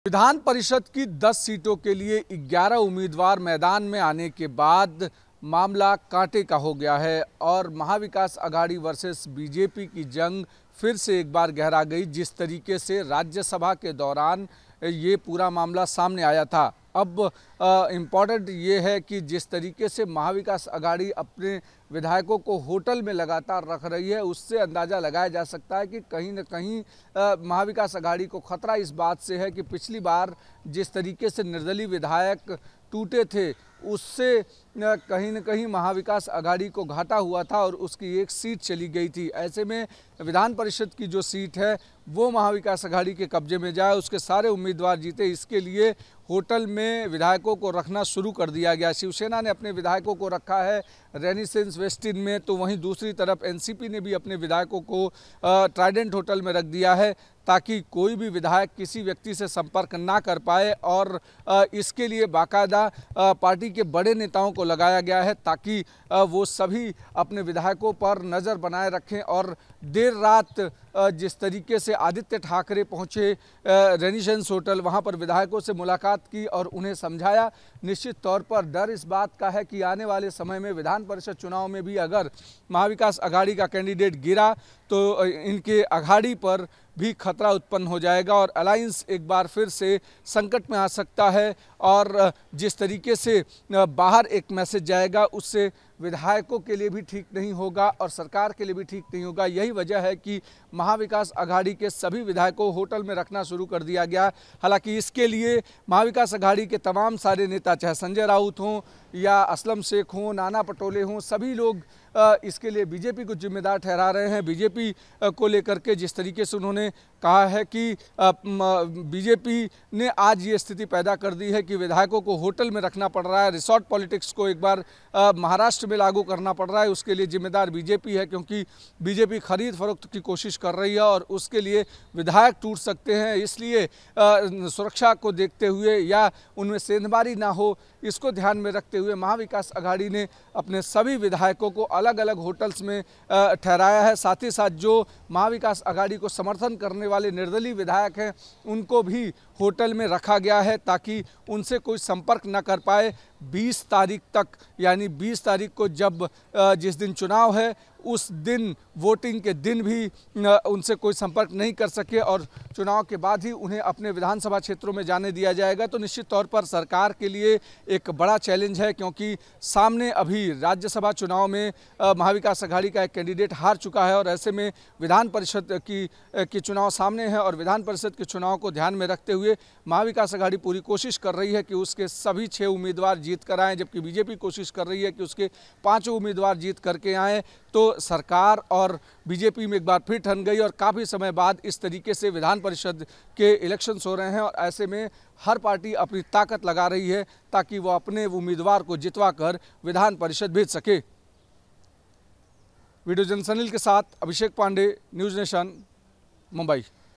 विधान परिषद की 10 सीटों के लिए 11 उम्मीदवार मैदान में आने के बाद मामला कांटे का हो गया है और महाविकास अघाड़ी वर्सेस बीजेपी की जंग फिर से एक बार गहरा गई। जिस तरीके से राज्यसभा के दौरान ये पूरा मामला सामने आया था, अब इम्पॉर्टेंट ये है कि जिस तरीके से महाविकास अघाड़ी अपने विधायकों को होटल में लगातार रख रही है, उससे अंदाज़ा लगाया जा सकता है कि कहीं न कहीं महाविकास अघाड़ी को खतरा इस बात से है कि पिछली बार जिस तरीके से निर्दलीय विधायक टूटे थे, उससे कहीं न कहीं महाविकास अघाड़ी को घाटा हुआ था और उसकी एक सीट चली गई थी। ऐसे में विधान परिषद की जो सीट है वो महाविकास अघाड़ी के कब्जे में जाए, उसके सारे उम्मीदवार जीते, इसके लिए होटल में विधायकों को रखना शुरू कर दिया गया। शिवसेना ने अपने विधायकों को रखा है रेनिसेंस वेस्ट इन में, तो वहीं दूसरी तरफ एनसीपी ने भी अपने विधायकों को ट्राइडेंट होटल में रख दिया है ताकि कोई भी विधायक किसी व्यक्ति से संपर्क ना कर पाए। और इसके लिए बाकायदा पार्टी के बड़े नेताओं को लगाया गया है ताकि वो सभी अपने विधायकों पर नज़र बनाए रखें। और देर रात जिस तरीके से आदित्य ठाकरे पहुंचे रेनिसेंस होटल, वहां पर विधायकों से मुलाकात की और उन्हें समझाया, निश्चित तौर पर डर इस बात का है कि आने वाले समय में विधान परिषद चुनाव में भी अगर महाविकास अघाड़ी का कैंडिडेट गिरा तो इनके अघाड़ी पर भी खतरा उत्पन्न हो जाएगा और अलायंस एक बार फिर से संकट में आ सकता है। और जिस तरीके से बाहर एक मैसेज जाएगा, उससे विधायकों के लिए भी ठीक नहीं होगा और सरकार के लिए भी ठीक नहीं होगा। यही वजह है कि महाविकास अघाड़ी के सभी विधायकों को होटल में रखना शुरू कर दिया गया। हालांकि इसके लिए महाविकास अघाड़ी के तमाम सारे नेता, चाहे संजय राउत हों या असलम शेख हों, नाना पटोले हों, सभी लोग इसके लिए बीजेपी को जिम्मेदार ठहरा रहे हैं। बीजेपी को लेकर के जिस तरीके से उन्होंने कहा है कि बीजेपी ने आज ये स्थिति पैदा कर दी है कि विधायकों को होटल में रखना पड़ रहा है, रिसोर्ट पॉलिटिक्स को एक बार महाराष्ट्र में लागू करना पड़ रहा है, उसके लिए जिम्मेदार बीजेपी है, क्योंकि बीजेपी खरीद फरोख्त की कोशिश कर रही है और उसके लिए विधायक टूट सकते हैं। इसलिए सुरक्षा को देखते हुए या उनमें सेंधमारी ना हो, इसको ध्यान में रखते हुए महाविकास अघाड़ी ने अपने सभी विधायकों को अलग अलग होटल्स में ठहराया है। साथ ही साथ जो महाविकास अघाड़ी को समर्थन करने वाले निर्दलीय विधायक हैं, उनको भी होटल में रखा गया है ताकि उनसे कोई संपर्क न कर पाए। 20 तारीख तक, यानी 20 तारीख को जब जिस दिन चुनाव है उस दिन, वोटिंग के दिन भी उनसे कोई संपर्क नहीं कर सके और चुनाव के बाद ही उन्हें अपने विधानसभा क्षेत्रों में जाने दिया जाएगा। तो निश्चित तौर पर सरकार के लिए एक बड़ा चैलेंज है, क्योंकि सामने अभी राज्यसभा चुनाव में महाविकास अघाड़ी का एक कैंडिडेट हार चुका है और ऐसे में विधान परिषद की चुनाव सामने है और विधान परिषद के चुनाव को ध्यान में रखते हुए महाविकास अघाड़ी पूरी कोशिश कर रही है कि उसके सभी 6 उम्मीदवार जीत कर आएँ, जबकि बीजेपी कोशिश कर रही है कि उसके 5 उम्मीदवार जीत करके आएँ। तो सरकार और बीजेपी में एक बार फिर ठन गई और काफ़ी समय बाद इस तरीके से विधान परिषद के इलेक्शंस हो रहे हैं और ऐसे में हर पार्टी अपनी ताकत लगा रही है ताकि वो अपने उम्मीदवार को जितवा कर विधान परिषद भेज सके। वीडियो जर्नलिस्ट अनिल के साथ अभिषेक पांडे, न्यूज़ नेशन, मुंबई।